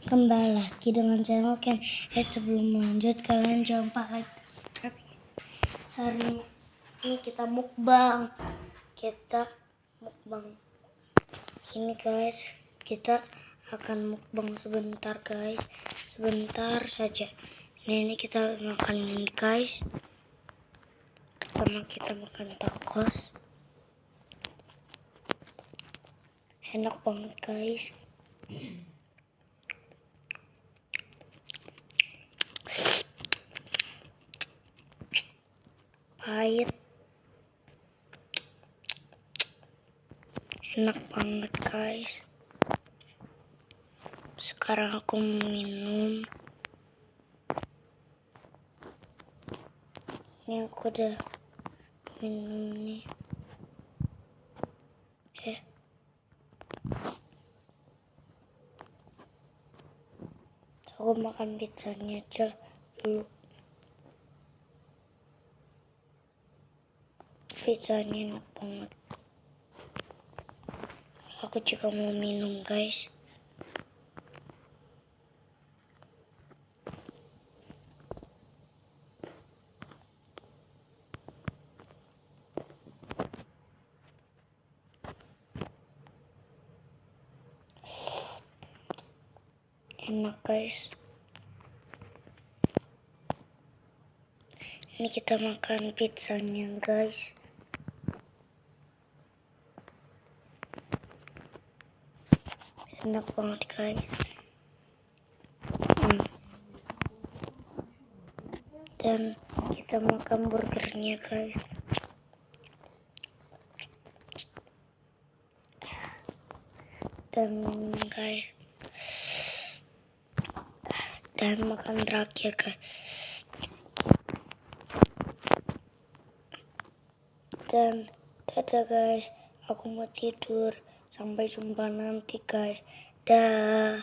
Kembali lagi dengan channel Ken. Sebelum lanjut kalian jangan lupa like, subscribe. Hari ini kita mukbang. Ini guys, kita akan mukbang sebentar guys, sebentar saja. Ini kita makan ini guys. Pertama kita makan tacos. Enak banget guys. Pahit, enak banget guys. Sekarang aku minum. Ini aku udah minum nih. Aku makan pizzanya aja dulu. Pizzanya enak banget. Aku juga mau minum guys. Enak guys. Ini kita makan pizzanya guys. Enak banget guys. Dan kita makan burgernya guys. Dan guys, dan makan terakhir guys. Dan dadah guys, aku mau tidur. Sampai jumpa nanti guys. Dah.